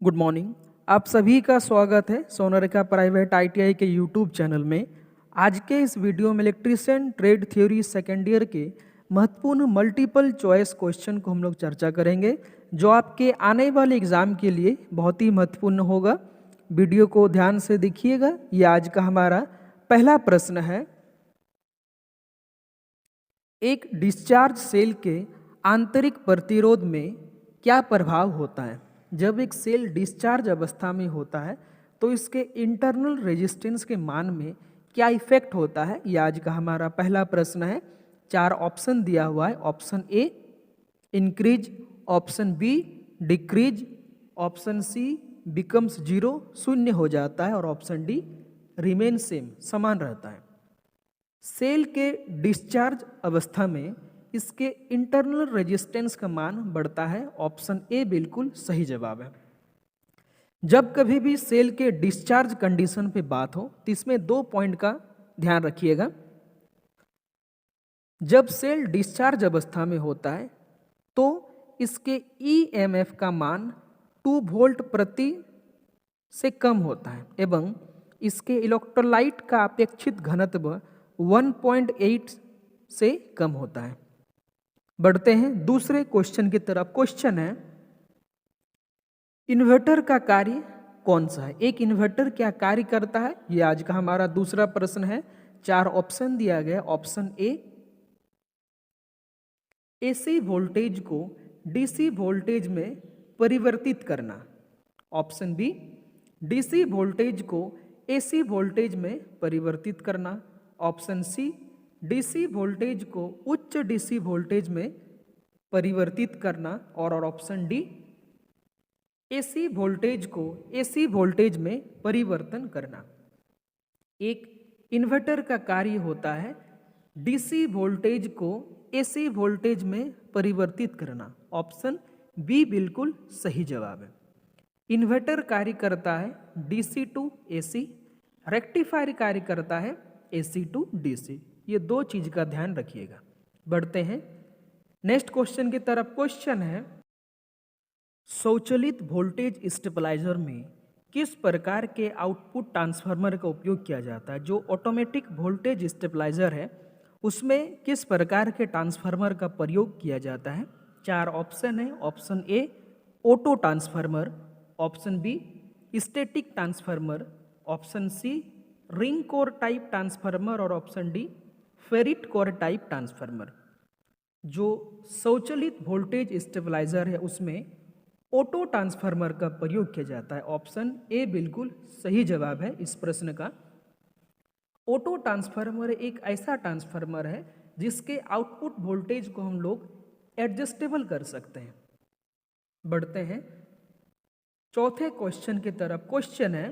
Good morning. आप सभी का स्वागत है सोनालिका प्राइवेट आईटीआई के यूट्यूब चैनल में। आज के इस वीडियो में electrician trade theory second year के महत्वपूर्ण मल्टीपल चॉइस क्वेश्चन को हम लोग चर्चा करेंगे, जो आपके आने वाले एग्जाम के लिए बहुत ही महत्वपूर्ण होगा। वीडियो को ध्यान से देखिएगा। ये आज का हमारा पहला प्रश्न है। एक डिस्चार्ज सेल के आंतरिक प्रतिरोध में क्या प्रभाव होता है? जब एक सेल डिस्चार्ज अवस्था में होता है तो इसके इंटरनल रेजिस्टेंस के मान में क्या इफेक्ट होता है? ये आज का हमारा पहला प्रश्न है। 4 ऑप्शन दिया हुआ है। Option A increase, option B decrease, option C becomes 0 शून्य हो जाता है, और ऑप्शन डी रिमेन सेम समान रहता है। सेल के डिस्चार्ज अवस्था में इसके इंटरनल रेजिस्टेंस का मान बढ़ता है। ऑप्शन ए बिल्कुल सही जवाब है। जब कभी भी सेल के डिस्चार्ज कंडीशन पे बात हो तो इसमें 2 पॉइंट का ध्यान रखिएगा। जब सेल डिस्चार्ज अवस्था में होता है तो इसके ईएमएफ का मान 2 वोल्ट प्रति से कम होता है एवं इसके इलेक्ट्रोलाइट का अपेक्षित घनत्व 1.8 से कम होता है। बढ़ते हैं दूसरे क्वेश्चन की तरफ। क्वेश्चन है, इन्वर्टर का कार्य कौन सा है? एक इन्वर्टर क्या कार्य करता है? ये आज का हमारा दूसरा प्रश्न है। 4 ऑप्शन दिया गया। ऑप्शन ए एसी वोल्टेज को डीसी वोल्टेज में परिवर्तित करना, ऑप्शन बी डीसी वोल्टेज को एसी वोल्टेज में परिवर्तित करना, ऑप्शन सी डीसी वोल्टेज को उच्च डीसी वोल्टेज में परिवर्तित करना, और ऑप्शन डी एसी वोल्टेज को एसी वोल्टेज में परिवर्तन करना। एक इन्वर्टर का कार्य होता है डीसी वोल्टेज को एसी वोल्टेज में परिवर्तित करना। ऑप्शन बी बिल्कुल सही जवाब है। इन्वर्टर कार्य करता है डीसी टू एसी, रेक्टिफायर कार्य करता है एसी टू डीसी। ये 2 चीज का ध्यान रखिएगा। बढ़ते हैं नेक्स्ट क्वेश्चन की तरफ। क्वेश्चन है, स्वचालित वोल्टेज स्टेबलाइजर में किस प्रकार के आउटपुट ट्रांसफार्मर का उपयोग किया जाता है? जो ऑटोमेटिक वोल्टेज स्टेबलाइजर है उसमें किस प्रकार के ट्रांसफार्मर का प्रयोग किया जाता है? 4 ऑप्शन है। Option A auto transformer, option B static transformer, option C ring core type transformer, और option D ferrite core type transformer. जो स्वचालित वोल्टेज स्टेबलाइजर है उसमें ऑटो ट्रांसफार्मर का प्रयोग किया जाता है। ऑप्शन ए बिल्कुल सही जवाब है इस प्रश्न का। ऑटो ट्रांसफार्मर एक ऐसा ट्रांसफार्मर है जिसके आउटपुट वोल्टेज को हम लोग एडजस्टेबल कर सकते हैं। बढ़ते हैं चौथे क्वेश्चन की तरफ। क्वेश्चन है,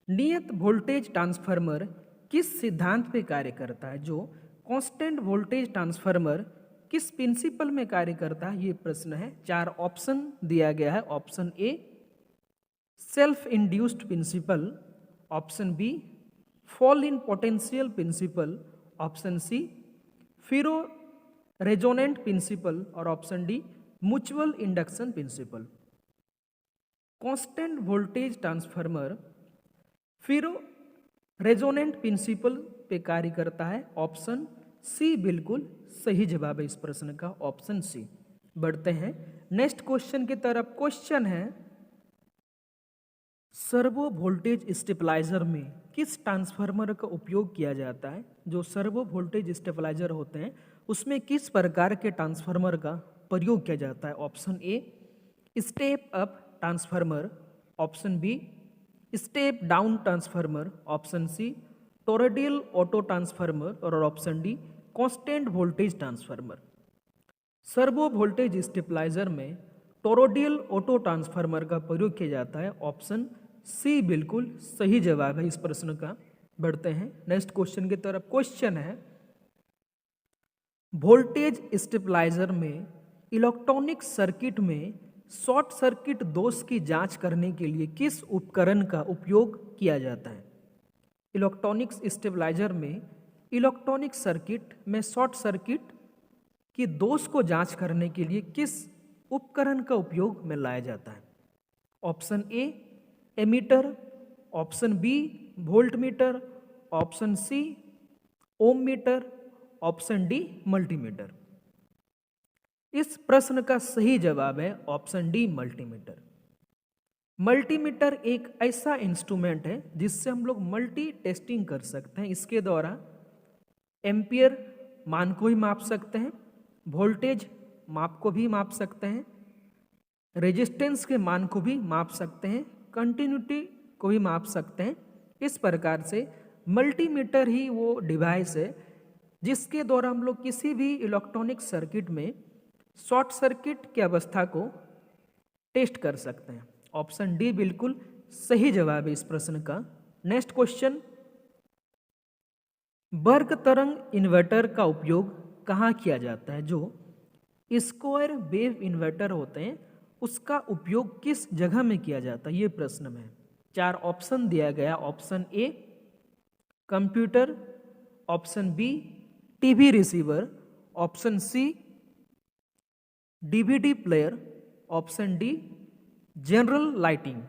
नियत वोल्टेज ट्रांसफार्मर किस सिद्धांत पे कार्य करता है? जो कांस्टेंट वोल्टेज ट्रांसफार्मर किस प्रिंसिपल में कार्य करता है? ये प्रश्न है। 4 ऑप्शन दिया गया है। Option A self induced principle, option B fall in potential principle, option C ferro resonant principle, और option D mutual induction principle. Constant voltage transformer ferro resonant principle पे कार्य करता है। ऑप्शन सी बिल्कुल सही जवाब है इस प्रश्न का, ऑप्शन सी। बढ़ते हैं नेक्स्ट क्वेश्चन की तरफ। क्वेश्चन है, सर्वो वोल्टेज स्टेबलाइजर में किस ट्रांसफार्मर का उपयोग किया जाता है? जो सर्वो वोल्टेज स्टेबलाइजर होते हैं उसमें किस प्रकार के ट्रांसफार्मर का प्रयोग किया जाता है? Option A step up transformer, option B step down transformer, option C toroidal auto transformer, और option D constant voltage transformer. Servo voltage stabiliser में टोरॉइडल ऑटो ट्रांसफार्मर का प्रयोग किया जाता है। ऑप्शन सी बिल्कुल सही जवाब है इस प्रश्न का। बढ़ते हैं नेक्स्ट क्वेश्चन की तरफ। क्वेश्चन है, वोल्टेज स्टेबलाइजर में इलेक्ट्रॉनिक सर्किट में शॉर्ट सर्किट दोष की जांच करने के लिए किस उपकरण का उपयोग किया जाता है? इलेक्ट्रॉनिक स्टेबलाइजर में इलेक्ट्रॉनिक सर्किट में शॉर्ट सर्किट की दोष को जांच करने के लिए किस उपकरण का उपयोग में लाया जाता है? Option A ammeter, option B volt meter, option C ohm meter, option D multimeter. इस प्रश्न का सही जवाब है ऑप्शन डी मल्टीमीटर। मल्टीमीटर एक ऐसा इंस्ट्रूमेंट है जिससे हम लोग मल्टी टेस्टिंग कर सकते हैं। इसके द्वारा एम्पियर मान को भी माप सकते हैं, वोल्टेज माप को भी माप सकते हैं, रेजिस्टेंस के मान को भी माप सकते हैं, कंटिन्यूटी को भी माप सकते हैं। इस प्रकार से मल्टीमीटर ही वो डिवाइस है जिसके द्वारा हम लोग किसी भी इलेक्ट्रॉनिक सर्किट में शॉर्ट सर्किट की अवस्था को टेस्ट कर सकते हैं। ऑप्शन डी बिल्कुल सही जवाब है इस प्रश्न का। नेक्स्ट क्वेश्चन, वर्ग तरंग इन्वर्टर का उपयोग कहाँ किया जाता है? जो स्क्वायर वेव इन्वर्टर होते हैं उसका उपयोग किस जगह में किया जाता है, ये प्रश्न में 4 ऑप्शन दिया गया। Option A computer, option B TV receiver, option C DVD player, option D general lighting.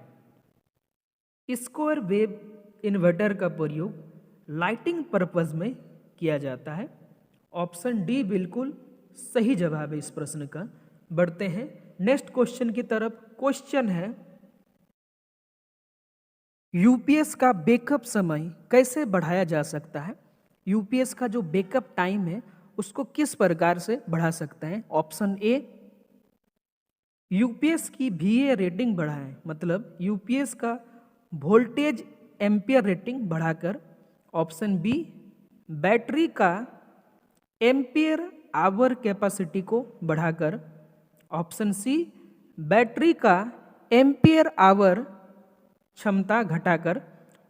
Square wave inverter का प्रयोग लाइटिंग पर्पज में किया जाता है। ऑप्शन डी बिल्कुल सही जवाब है इस प्रश्न का। बढ़ते हैं नेक्स्ट क्वेश्चन की तरफ। क्वेश्चन है यूपीएस का बैकअप समय कैसे बढ़ाया जा सकता है? यूपीएस का जो बैकअप टाइम है उसको किस प्रकार से बढ़ा सकते हैं? ऑप्शन ए यूपीएस की VA रेटिंग बढ़ाएं, मतलब यूपीएस का वोल्टेज एम्पियर रेटिंग बढ़ाकर। ऑप्शन बी बैटरी का एम्पियर आवर कैपेसिटी को बढ़ाकर। ऑप्शन सी बैटरी का एम्पियर आवर क्षमता घटाकर।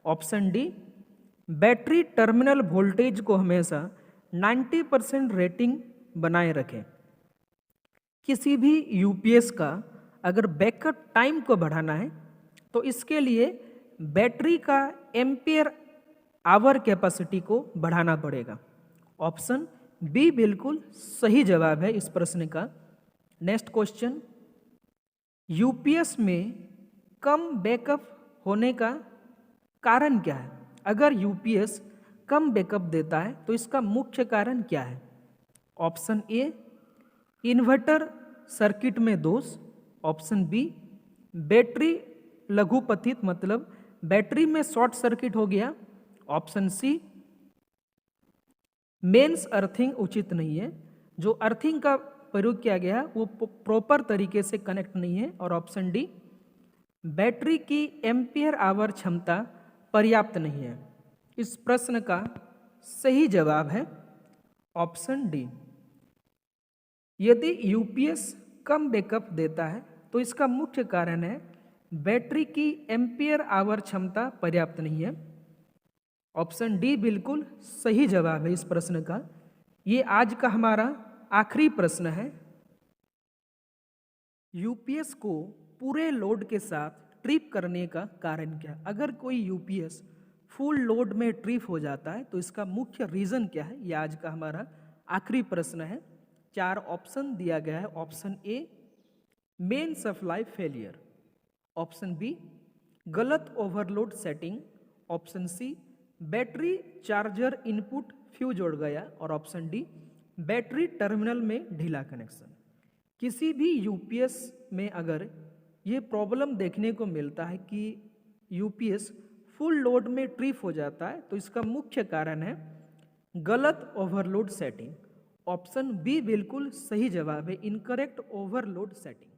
Option D battery terminal voltage को हमेशा 90% रेटिंग बनाए रखें। किसी भी यूपीएस का अगर बैकअप टाइम को बढ़ाना है तो इसके लिए बैटरी का एम्पियर आवर कैपेसिटी को बढ़ाना पड़ेगा। ऑप्शन बी बिल्कुल सही जवाब है इस प्रश्न का। नेक्स्ट क्वेश्चन, यूपीएस में कम बैकअप होने का कारण क्या है? अगर यूपीएस कम बैकअप देता है तो इसका मुख्य कारण क्या है? ऑप्शन ए इन्वर्टर सर्किट में दोष, ऑप्शन बी बैटरी लघुपथित, मतलब बैटरी में शॉर्ट सर्किट हो गया, ऑप्शन सी मेंस अर्थिंग उचित नहीं है, जो अर्थिंग का प्रयोग किया गया वो प्रॉपर तरीके से कनेक्ट नहीं है, और ऑप्शन डी बैटरी की एम्पियर आवर क्षमता पर्याप्त नहीं है। इस प्रश्न का सही जवाब है ऑप्शन डी। यदि यूपीएस कम बैकअप देता है तो इसका मुख्य कारण है बैटरी की एम्पियर आवर क्षमता पर्याप्त नहीं है। ऑप्शन डी बिल्कुल सही जवाब है इस प्रश्न का। ये आज का हमारा आखिरी प्रश्न है। यूपीएस को पूरे लोड के साथ ट्रिप करने का कारण क्या? अगर कोई यूपीएस फुल लोड में ट्रिप हो जाता है तो इसका मुख्य रीज़न क्या है? ये आज का हमारा आखिरी प्रश्न है। 4 ऑप्शन दिया गया है। Option A main supply failure, option B गलत overload setting, option C battery charger input fuse उड़ गया, और ऑप्शन डी बैटरी टर्मिनल में ढीला कनेक्शन। किसी भी यूपीएस में अगर ये प्रॉब्लम देखने को मिलता है कि यूपीएस फुल लोड में ट्रिप हो जाता है तो इसका मुख्य कारण है गलत ओवरलोड सेटिंग। ऑप्शन बी बिल्कुल सही जवाब है, इनकरेक्ट ओवरलोड सेटिंग।